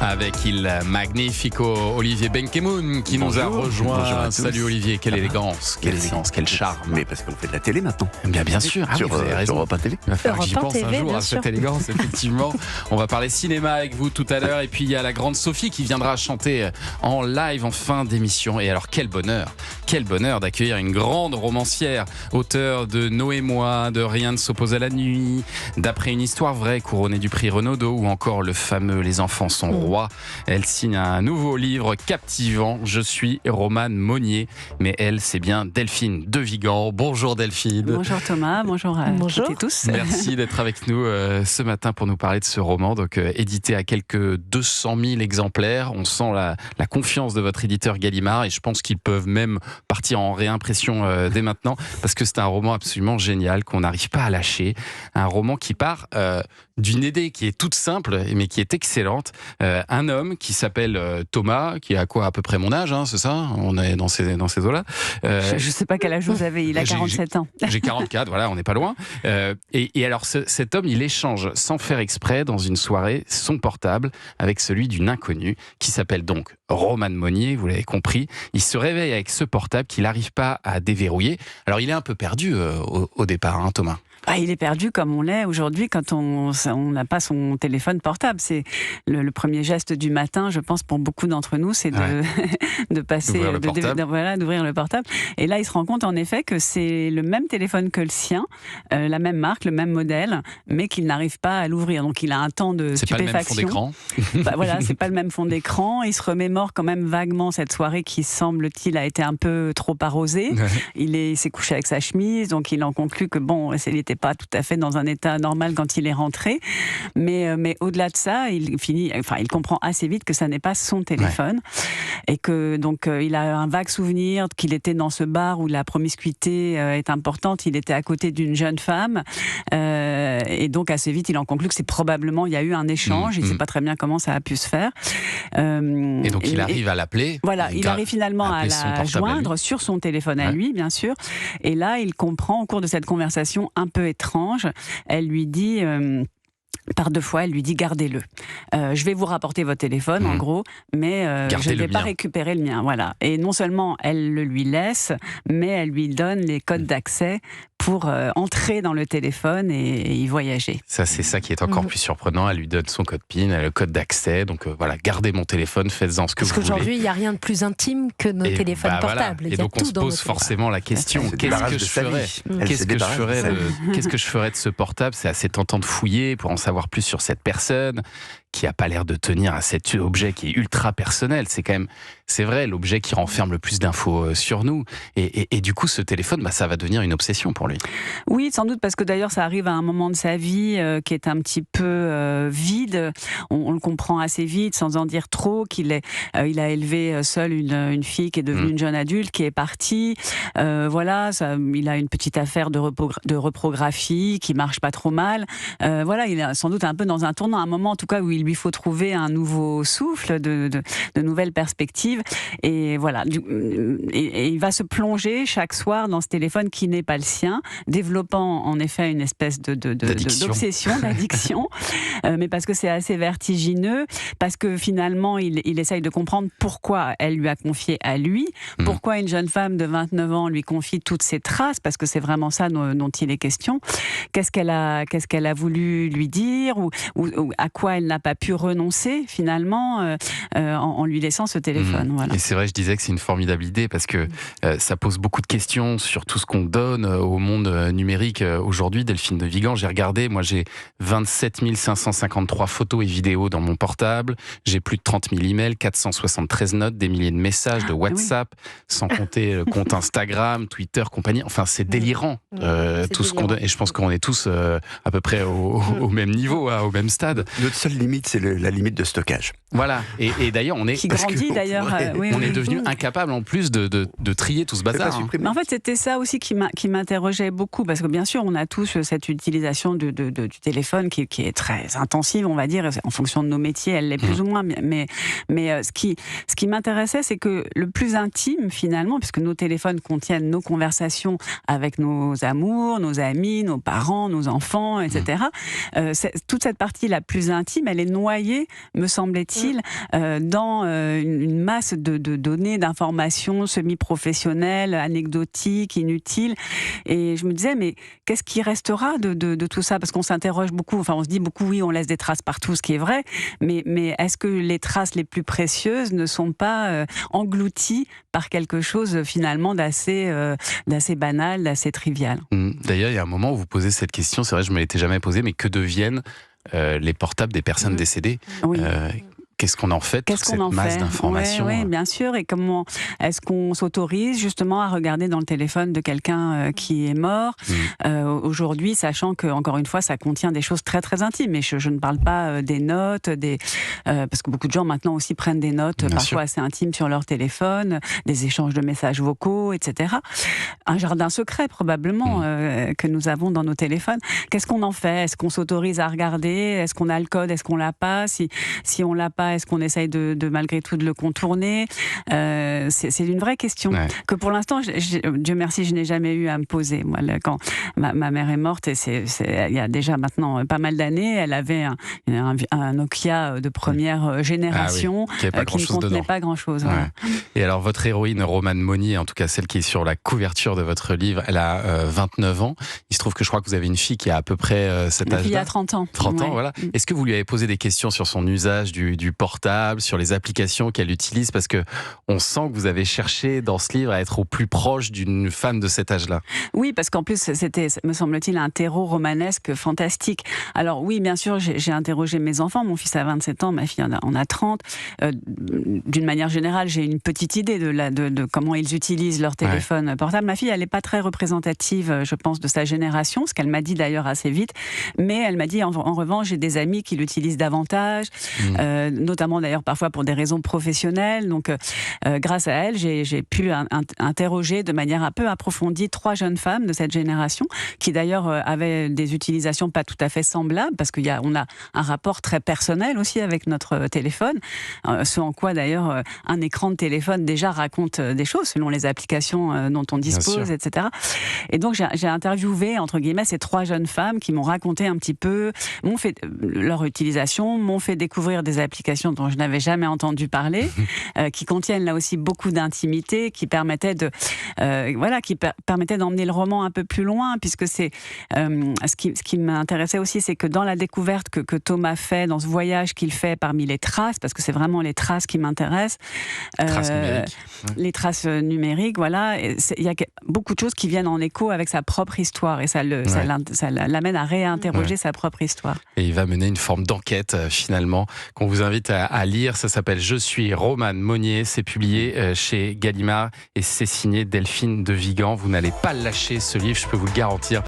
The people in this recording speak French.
Avec Il Magnifico, Olivier Benkemoun qui nous a rejoint. Bonjour à tous. Salut Olivier, quelle élégance, quel charme. Mais parce qu'on fait de la télé maintenant. Bien sûr, Sur vous avez raison. Europe 1 Télé. Il va falloir que j'y Europe 1 pense un TV, jour bien à cette sûr. élégance, effectivement. On va parler cinéma avec vous tout à l'heure. Et puis il y a la grande Sophie qui viendra chanter en live en fin d'émission. Et alors quel bonheur d'accueillir une grande romancière, auteure de Noé et moi, de Rien ne s'oppose à la nuit, d'après une histoire vraie couronnée du prix Renaudot, ou encore le fameux Les enfants sont rois. Elle signe un nouveau livre captivant. Je suis Romane Monnier, mais elle, c'est bien Delphine de Vigan. Bonjour Delphine. Bonjour Thomas, bonjour à toutes et tous. Merci d'être avec nous ce matin pour nous parler de ce roman, donc édité à quelques 200 000 exemplaires. On sent la confiance de votre éditeur Gallimard et je pense qu'ils peuvent même partir en réimpression dès maintenant parce que c'est un roman absolument génial qu'on n'arrive pas à lâcher. Un roman qui part d'une idée qui est toute simple mais qui est excellente. Un homme qui s'appelle Thomas, qui a quoi à peu près mon âge, hein, c'est ça? On est dans ces eaux-là. Je ne sais pas quel âge vous avez, il a 47 ans. J'ai 44, voilà, on n'est pas loin. Et alors cet homme, il échange sans faire exprès dans une soirée son portable avec celui d'une inconnue qui s'appelle donc Romane Monnier, vous l'avez compris. Il se réveille avec ce portable qu'il n'arrive pas à déverrouiller. Alors il est un peu perdu au départ, hein, Thomas. Il est perdu comme on l'est aujourd'hui quand on n'a pas son téléphone portable. C'est le premier geste du matin, je pense, pour beaucoup d'entre nous, c'est de passer, d'ouvrir le portable. Et là, il se rend compte en effet que c'est le même téléphone que le sien, la même marque, le même modèle, mais qu'il n'arrive pas à l'ouvrir. Donc il a un temps de stupéfaction. C'est pas le même fond d'écran. Voilà, c'est pas le même fond d'écran. Il se remémore quand même vaguement cette soirée qui, semble-t-il, a été un peu trop arrosée. Il s'est couché avec sa chemise, donc il en conclut que bon, il n'était pas tout à fait dans un état normal quand il est rentré, mais au-delà de ça, il comprend assez vite que ça n'est pas son téléphone et que donc il a un vague souvenir qu'il était dans ce bar où la promiscuité est importante. Il était à côté d'une jeune femme et donc assez vite il en conclut que c'est probablement il y a eu un échange. Il ne sait pas très bien comment ça a pu se faire. Et donc il arrive à l'appeler. Voilà, il arrive finalement à la joindre sur son téléphone à lui, bien sûr. Et là, il comprend au cours de cette conversation un peu étrange. Elle lui dit... par deux fois, elle lui dit gardez-le. Je vais vous rapporter votre téléphone, en gros, mais je ne vais pas récupérer le mien. Voilà. Et non seulement elle le lui laisse, mais elle lui donne les codes d'accès pour entrer dans le téléphone et y voyager. Ça, c'est ça qui est encore plus surprenant. Elle lui donne son code PIN, le code d'accès. Donc voilà, gardez mon téléphone, faites-en ce que vous voulez. Parce qu'aujourd'hui, il n'y a rien de plus intime que nos téléphones portables. Et donc on se pose forcément la question, qu'est-ce que je ferais de ce portable? C'est assez tentant de fouiller pour en savoir plus sur cette personne qui n'a pas l'air de tenir à cet objet qui est ultra personnel. C'est vrai, l'objet qui renferme le plus d'infos sur nous. Et du coup, ce téléphone, ça va devenir une obsession pour lui. Oui, sans doute, parce que d'ailleurs, ça arrive à un moment de sa vie qui est un petit peu vide. On le comprend assez vite, sans en dire trop, il a élevé seul une fille qui est devenue une jeune adulte, qui est partie. Il a une petite affaire de reprographie qui marche pas trop mal. Il est sans doute un peu dans un tournant, un moment en tout cas où il lui faut trouver un nouveau souffle, de nouvelles perspectives. Et voilà. Et il va se plonger chaque soir dans ce téléphone qui n'est pas le sien, développant en effet une espèce d'obsession, d'addiction, mais parce que c'est assez vertigineux, parce que finalement il essaye de comprendre pourquoi elle lui a confié à lui, pourquoi une jeune femme de 29 ans lui confie toutes ses traces, parce que c'est vraiment ça dont il est question. Qu'est-ce qu'elle a voulu lui dire, ou à quoi elle n'a pas pu renoncer finalement en lui laissant ce téléphone. Voilà. Et c'est vrai, je disais que c'est une formidable idée parce que ça pose beaucoup de questions sur tout ce qu'on donne au monde numérique aujourd'hui. Delphine de Vigan, j'ai regardé, moi j'ai 27 553 photos et vidéos dans mon portable, j'ai plus de 30 000 emails, 473 notes, des milliers de messages de WhatsApp, sans compter le compte Instagram, Twitter, compagnie. Enfin, c'est délirant tout ce qu'on donne. Et je pense qu'on est tous à peu près au même niveau, au même stade. Notre seule limite, c'est la limite de stockage. Voilà. Et d'ailleurs, on est qui grandit d'ailleurs. On est devenu incapable en plus de trier tout ce bazar. Mais en fait, c'était ça aussi qui m'interrogeait beaucoup, parce que bien sûr, on a tous cette utilisation du téléphone qui est très intensive, on va dire, en fonction de nos métiers, elle l'est plus ou moins. Mais ce qui m'intéressait, c'est que le plus intime, finalement, puisque nos téléphones contiennent nos conversations avec nos amours, nos amis, nos parents, nos enfants, etc. Toute cette partie la plus intime, elle est noyée, me semblait-il, dans une masse de données, d'informations semi-professionnelles, anecdotiques, inutiles. Et je me disais, mais qu'est-ce qui restera de tout ça? Parce qu'on s'interroge beaucoup, enfin on se dit beaucoup, oui, on laisse des traces partout, ce qui est vrai, mais est-ce que les traces les plus précieuses ne sont pas englouties par quelque chose finalement d'assez banal, d'assez trivial? D'ailleurs, il y a un moment où vous posez cette question, c'est vrai, je ne me l'étais jamais posée, mais que deviennent les portables des personnes décédées? Qu'est-ce qu'on en fait, toute cette masse d'informations? Oui, bien sûr. Et comment est-ce qu'on s'autorise justement à regarder dans le téléphone de quelqu'un qui est mort aujourd'hui, sachant que, encore une fois, ça contient des choses très très intimes. Et je ne parle pas des notes, parce que beaucoup de gens maintenant aussi prennent des notes parfois assez intimes sur leur téléphone, des échanges de messages vocaux, etc. Un jardin secret probablement que nous avons dans nos téléphones. Qu'est-ce qu'on en fait? Est-ce qu'on s'autorise à regarder? Est-ce qu'on a le code? Est-ce qu'on l'a pas? Si on l'a pas, est-ce qu'on essaye de malgré tout de le contourner? C'est une vraie question que pour l'instant, Dieu merci, je n'ai jamais eu à me poser. Moi, quand ma mère est morte, et il y a déjà maintenant pas mal d'années, elle avait un Nokia de première génération qui ne contenait pas grand-chose. Voilà. Et alors, votre héroïne, Romane Monnier, en tout cas celle qui est sur la couverture de votre livre, elle a 29 ans. Il se trouve que je crois que vous avez une fille qui a à peu près cet âge-là. Il y a 30 ans. 30 ans, voilà. Est-ce que vous lui avez posé des questions sur son usage du portable, sur les applications qu'elle utilise? Parce que on sent que vous avez cherché dans ce livre à être au plus proche d'une femme de cet âge-là. Oui, parce qu'en plus, c'était, me semble-t-il, un terreau romanesque fantastique. Alors oui, bien sûr, j'ai interrogé mes enfants. Mon fils a 27 ans, ma fille en a 30. D'une manière générale, j'ai une petite idée de comment ils utilisent leur téléphone portable. Ma fille, elle n'est pas très représentative, je pense, de sa génération, ce qu'elle m'a dit d'ailleurs assez vite. Mais elle m'a dit, en revanche, j'ai des amis qui l'utilisent davantage, notamment d'ailleurs parfois pour des raisons professionnelles. Donc, grâce à elle, j'ai pu interroger de manière un peu approfondie 3 jeunes femmes de cette génération, qui d'ailleurs avaient des utilisations pas tout à fait semblables, parce qu'on a un rapport très personnel aussi avec notre téléphone, ce en quoi d'ailleurs un écran de téléphone déjà raconte des choses selon les applications dont on dispose, etc. Et donc j'ai interviewé, entre guillemets, ces 3 jeunes femmes qui m'ont raconté un petit peu, m'ont fait leur utilisation, m'ont fait découvrir des applications dont je n'avais jamais entendu parler, qui contiennent là aussi beaucoup d'intimité, qui permettaient d'emmener le roman un peu plus loin, puisque c'est ce qui m'intéressait aussi, c'est que dans la découverte que Thomas fait, dans ce voyage qu'il fait parmi les traces, parce que c'est vraiment les traces qui m'intéressent, les traces numériques, voilà, il y a beaucoup de choses qui viennent en écho avec sa propre histoire, et ça l'amène à réinterroger sa propre histoire. Et il va mener une forme d'enquête finalement qu'on vous invite à lire. Ça s'appelle Je suis Romane Monnier. C'est publié chez Gallimard et c'est signé Delphine de Vigan. Vous n'allez pas lâcher ce livre, je peux vous le garantir.